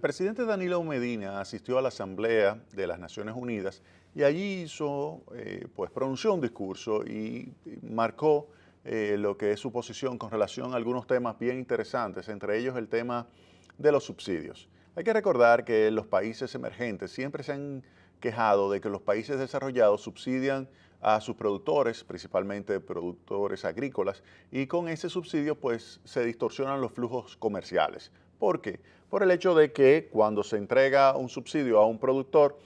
presidente Danilo Medina asistió a la Asamblea de las Naciones Unidas y allí pronunció un discurso y marcó lo que es su posición con relación a algunos temas bien interesantes, entre ellos el tema de los subsidios. Hay que recordar que los países emergentes siempre se han quejado de que los países desarrollados subsidian a sus productores, principalmente productores agrícolas, y con ese subsidio pues se distorsionan los flujos comerciales. ¿Por qué? Por el hecho de que cuando se entrega un subsidio a un productor,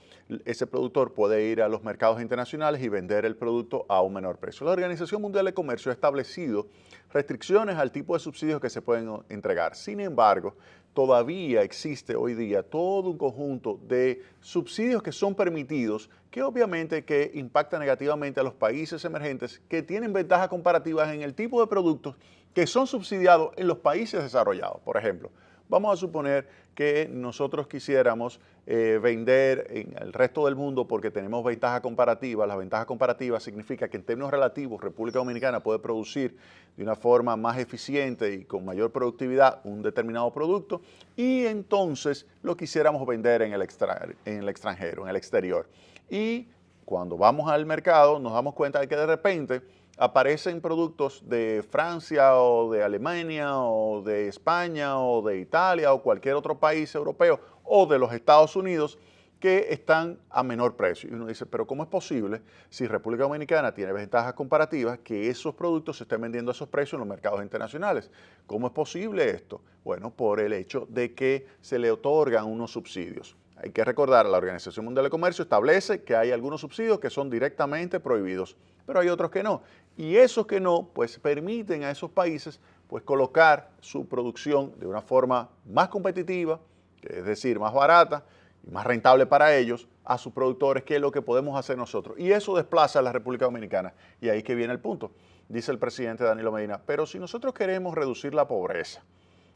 ese productor puede ir a los mercados internacionales y vender el producto a un menor precio. La Organización Mundial de Comercio ha establecido restricciones al tipo de subsidios que se pueden entregar. Sin embargo, todavía existe hoy día todo un conjunto de subsidios que son permitidos, que obviamente que impactan negativamente a los países emergentes que tienen ventajas comparativas en el tipo de productos que son subsidiados en los países desarrollados. Por ejemplo, vamos a suponer que nosotros quisiéramos vender en el resto del mundo porque tenemos ventaja comparativa. Las ventajas comparativas significa que en términos relativos República Dominicana puede producir de una forma más eficiente y con mayor productividad un determinado producto y entonces lo quisiéramos vender en el extranjero, en el exterior. Y cuando vamos al mercado nos damos cuenta de que de repente aparecen productos de Francia o de Alemania o de España o de Italia o cualquier otro país europeo o de los Estados Unidos que están a menor precio. Y uno dice, pero ¿cómo es posible si República Dominicana tiene ventajas comparativas que esos productos se estén vendiendo a esos precios en los mercados internacionales? ¿Cómo es posible esto? Bueno, por el hecho de que se le otorgan unos subsidios. Hay que recordar, la Organización Mundial de Comercio establece que hay algunos subsidios que son directamente prohibidos, pero hay otros que no. Y esos que no, pues permiten a esos países pues colocar su producción de una forma más competitiva, es decir, más barata y más rentable para ellos, a sus productores, que es lo que podemos hacer nosotros. Y eso desplaza a la República Dominicana. Y ahí que viene el punto, dice el presidente Danilo Medina, pero si nosotros queremos reducir la pobreza,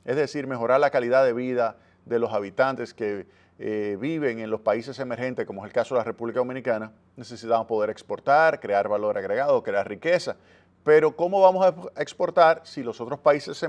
es decir, mejorar la calidad de vida de los habitantes que viven en los países emergentes, como es el caso de la República Dominicana, necesitamos poder exportar, crear valor agregado, crear riqueza. Pero ¿cómo vamos a exportar si los otros países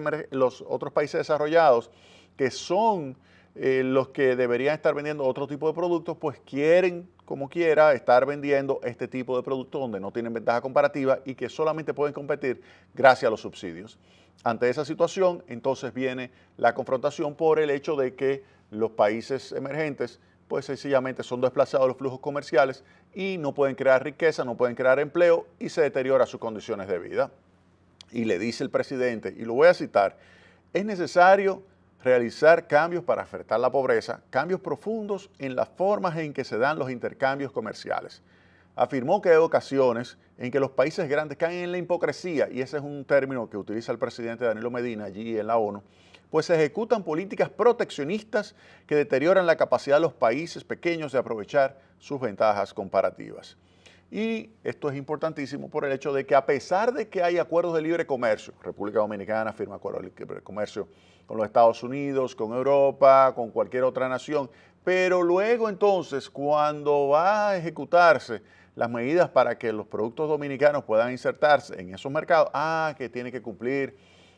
desarrollados, que son los que deberían estar vendiendo otro tipo de productos, pues quieren, como quiera, estar vendiendo este tipo de productos donde no tienen ventaja comparativa y que solamente pueden competir gracias a los subsidios? Ante esa situación, entonces viene la confrontación por el hecho de que los países emergentes, pues sencillamente son desplazados los flujos comerciales y no pueden crear riqueza, no pueden crear empleo y se deterioran sus condiciones de vida. Y le dice el presidente, y lo voy a citar, es necesario realizar cambios para enfrentar la pobreza, cambios profundos en las formas en que se dan los intercambios comerciales. Afirmó que hay ocasiones en que los países grandes caen en la hipocresía, y ese es un término que utiliza el presidente Danilo Medina allí en la ONU, pues se ejecutan políticas proteccionistas que deterioran la capacidad de los países pequeños de aprovechar sus ventajas comparativas. Y esto es importantísimo por el hecho de que a pesar de que hay acuerdos de libre comercio, República Dominicana firma acuerdos de libre comercio con los Estados Unidos, con Europa, con cualquier otra nación, pero luego entonces cuando va a ejecutarse las medidas para que los productos dominicanos puedan insertarse en esos mercados, que tiene que cumplir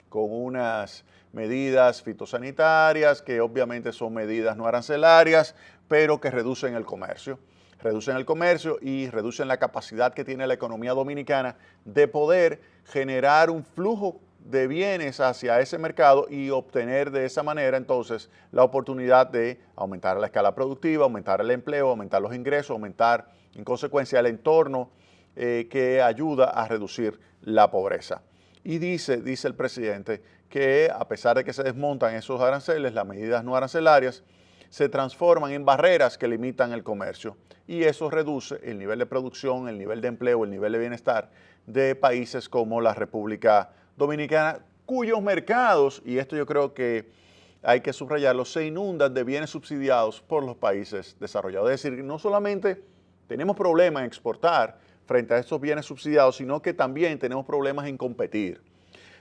con unas medidas fitosanitarias, que obviamente son medidas no arancelarias, pero que reducen el comercio. Reducen el comercio y reducen la capacidad que tiene la economía dominicana de poder generar un flujo de bienes hacia ese mercado y obtener de esa manera entonces la oportunidad de aumentar la escala productiva, aumentar el empleo, aumentar los ingresos, aumentar en consecuencia el entorno que ayuda a reducir la pobreza. Y dice el presidente que a pesar de que se desmontan esos aranceles, las medidas no arancelarias se transforman en barreras que limitan el comercio y eso reduce el nivel de producción, el nivel de empleo, el nivel de bienestar de países como la República Dominicana, cuyos mercados, y esto yo creo que hay que subrayarlo, se inundan de bienes subsidiados por los países desarrollados. Es decir, no solamente tenemos problemas en exportar frente a estos bienes subsidiados, sino que también tenemos problemas en competir.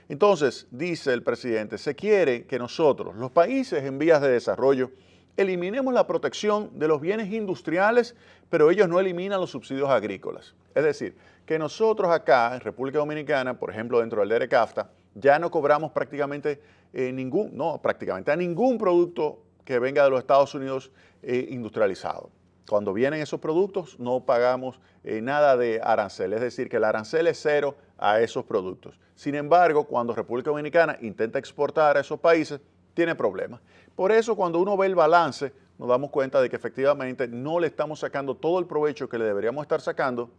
Entonces, dice el presidente, se quiere que nosotros, los países en vías de desarrollo, eliminemos la protección de los bienes industriales, pero ellos no eliminan los subsidios agrícolas. Es decir, que nosotros acá en República Dominicana, por ejemplo dentro del ERECAFTA, ya no cobramos prácticamente a ningún producto que venga de los Estados Unidos industrializado. Cuando vienen esos productos no pagamos nada de arancel, es decir, que el arancel es cero a esos productos. Sin embargo, cuando República Dominicana intenta exportar a esos países, tiene problemas. Por eso, cuando uno ve el balance, nos damos cuenta de que efectivamente no le estamos sacando todo el provecho que le deberíamos estar sacando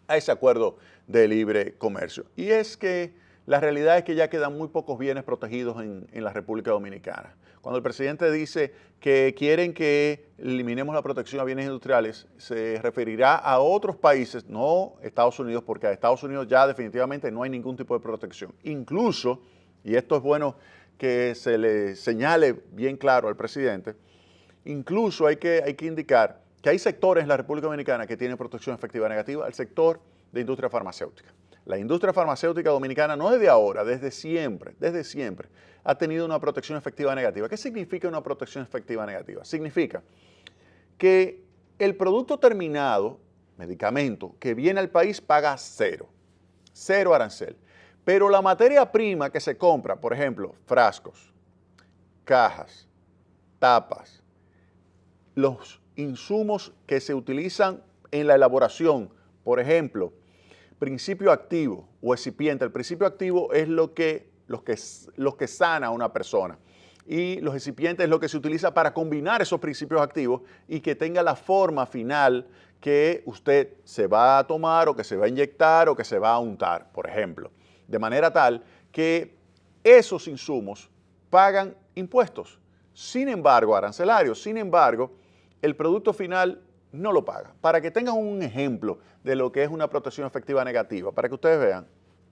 a ese acuerdo de libre comercio. Y es que la realidad es que ya quedan muy pocos bienes protegidos en la República Dominicana. Cuando el presidente dice que quieren que eliminemos la protección a bienes industriales, se referirá a otros países, no Estados Unidos, porque a Estados Unidos ya definitivamente no hay ningún tipo de protección. Incluso, y esto es bueno que se le señale bien claro al presidente, incluso hay que indicar que hay sectores en la República Dominicana que tienen protección efectiva negativa, el sector de industria farmacéutica. La industria farmacéutica dominicana no es de ahora, desde siempre, ha tenido una protección efectiva negativa. ¿Qué significa una protección efectiva negativa? Significa que el producto terminado, medicamento, que viene al país paga cero arancel. Pero la materia prima que se compra, por ejemplo, frascos, cajas, tapas, los insumos que se utilizan en la elaboración, por ejemplo, principio activo o excipiente. El principio activo es lo que sana a una persona y los excipientes es lo que se utiliza para combinar esos principios activos y que tenga la forma final que usted se va a tomar o que se va a inyectar o que se va a untar, por ejemplo. De manera tal que esos insumos pagan impuestos, sin embargo, arancelarios, sin embargo, el producto final no lo paga. Para que tengan un ejemplo de lo que es una protección efectiva negativa, para que ustedes vean,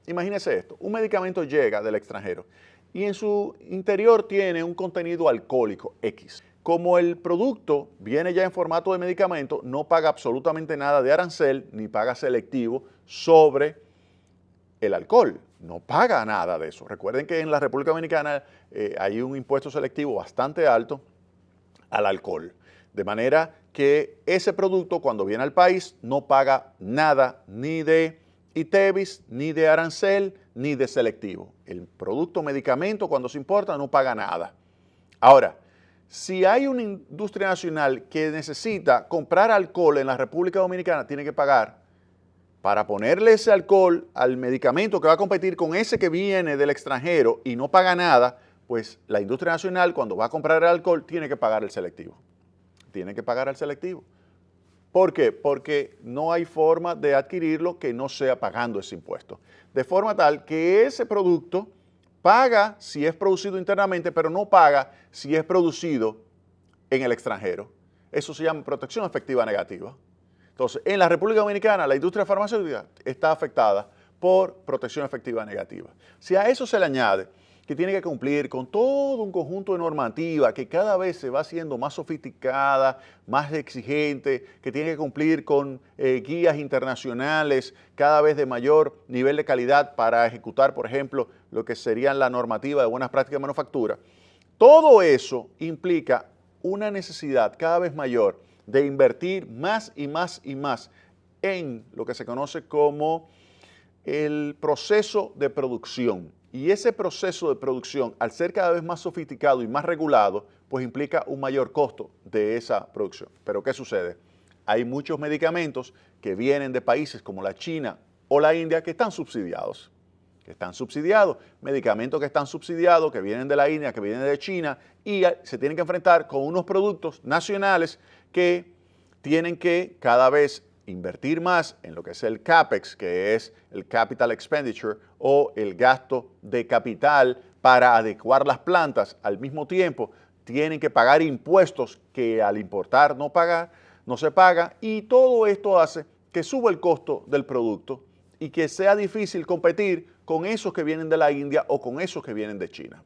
imagínense esto, un medicamento llega del extranjero y en su interior tiene un contenido alcohólico X. Como el producto viene ya en formato de medicamento, no paga absolutamente nada de arancel ni paga selectivo sobre el alcohol. No paga nada de eso. Recuerden que en la República Dominicana hay un impuesto selectivo bastante alto al alcohol. De manera que ese producto cuando viene al país no paga nada ni de ITEVIS, ni de arancel, ni de selectivo. El producto medicamento cuando se importa no paga nada. Ahora, si hay una industria nacional que necesita comprar alcohol en la República Dominicana, tiene que pagar para ponerle ese alcohol al medicamento que va a competir con ese que viene del extranjero y no paga nada, pues la industria nacional cuando va a comprar el alcohol tiene que pagar el selectivo. Tiene que pagar al selectivo. ¿Por qué? Porque no hay forma de adquirirlo que no sea pagando ese impuesto. De forma tal que ese producto paga si es producido internamente, pero no paga si es producido en el extranjero. Eso se llama protección efectiva negativa. Entonces, en la República Dominicana, la industria farmacéutica está afectada por protección efectiva negativa. Si a eso se le añade que tiene que cumplir con todo un conjunto de normativa que cada vez se va haciendo más sofisticada, más exigente, que tiene que cumplir con guías internacionales cada vez de mayor nivel de calidad para ejecutar, por ejemplo, lo que sería la normativa de buenas prácticas de manufactura. Todo eso implica una necesidad cada vez mayor de invertir más y más y más en lo que se conoce como el proceso de producción. Y ese proceso de producción, al ser cada vez más sofisticado y más regulado, pues implica un mayor costo de esa producción. Pero ¿qué sucede? Hay muchos medicamentos que vienen de países como la China o la India que están subsidiados. Medicamentos que están subsidiados, que vienen de la India, que vienen de China y se tienen que enfrentar con unos productos nacionales que tienen que cada vez invertir más en lo que es el CAPEX, que es el Capital Expenditure o el gasto de capital para adecuar las plantas. Al mismo tiempo, tienen que pagar impuestos que al importar no se paga y todo esto hace que suba el costo del producto y que sea difícil competir con esos que vienen de la India o con esos que vienen de China.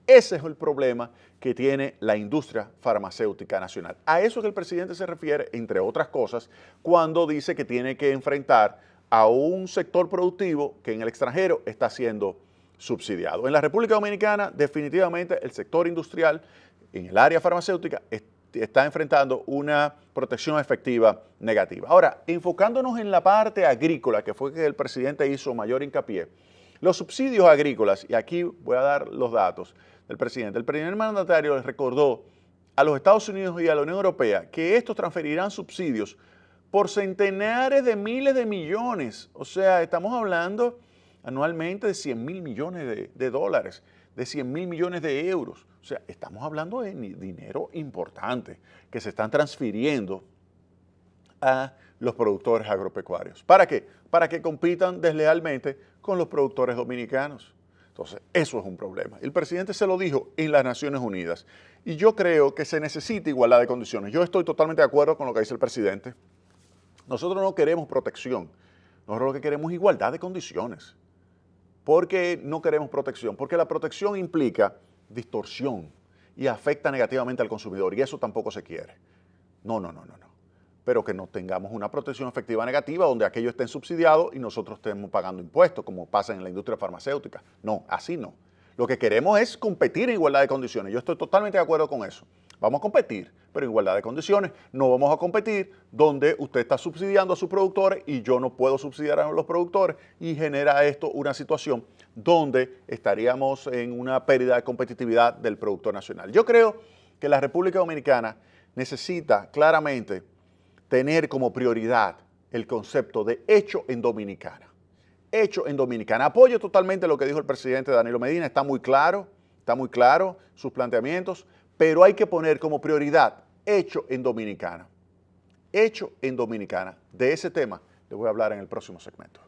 Ese es el problema que tiene la industria farmacéutica nacional. A eso es que el presidente se refiere, entre otras cosas, cuando dice que tiene que enfrentar a un sector productivo que en el extranjero está siendo subsidiado. En la República Dominicana, definitivamente, el sector industrial en el área farmacéutica está enfrentando una protección efectiva negativa. Ahora, enfocándonos en la parte agrícola, que fue que el presidente hizo mayor hincapié, Los subsidios agrícolas, y aquí voy a dar los datos del presidente. El primer mandatario les recordó a los Estados Unidos y a la Unión Europea que estos transferirán subsidios por centenares de miles de millones. O sea, estamos hablando anualmente de 100 mil millones de dólares, de 100 mil millones de euros. O sea, estamos hablando de dinero importante que se están transfiriendo a los productores agropecuarios. ¿Para qué? Para que compitan deslealmente con los productores dominicanos. Entonces, eso es un problema. El presidente se lo dijo en las Naciones Unidas. Y yo creo que se necesita igualdad de condiciones. Yo estoy totalmente de acuerdo con lo que dice el presidente. Nosotros no queremos protección. Nosotros lo que queremos es igualdad de condiciones. ¿Por qué no queremos protección? Porque la protección implica distorsión y afecta negativamente al consumidor. Y eso tampoco se quiere. No. Pero que no tengamos una protección efectiva negativa donde aquellos estén subsidiados y nosotros estemos pagando impuestos, como pasa en la industria farmacéutica. No, así no. Lo que queremos es competir en igualdad de condiciones. Yo estoy totalmente de acuerdo con eso. Vamos a competir, pero en igualdad de condiciones. No vamos a competir donde usted está subsidiando a sus productores y yo no puedo subsidiar a los productores y genera esto una situación donde estaríamos en una pérdida de competitividad del productor nacional. Yo creo que la República Dominicana necesita claramente tener como prioridad el concepto de hecho en Dominicana. Hecho en Dominicana. Apoyo totalmente lo que dijo el presidente Danilo Medina, está muy claro sus planteamientos, pero hay que poner como prioridad hecho en Dominicana. Hecho en Dominicana. De ese tema les voy a hablar en el próximo segmento.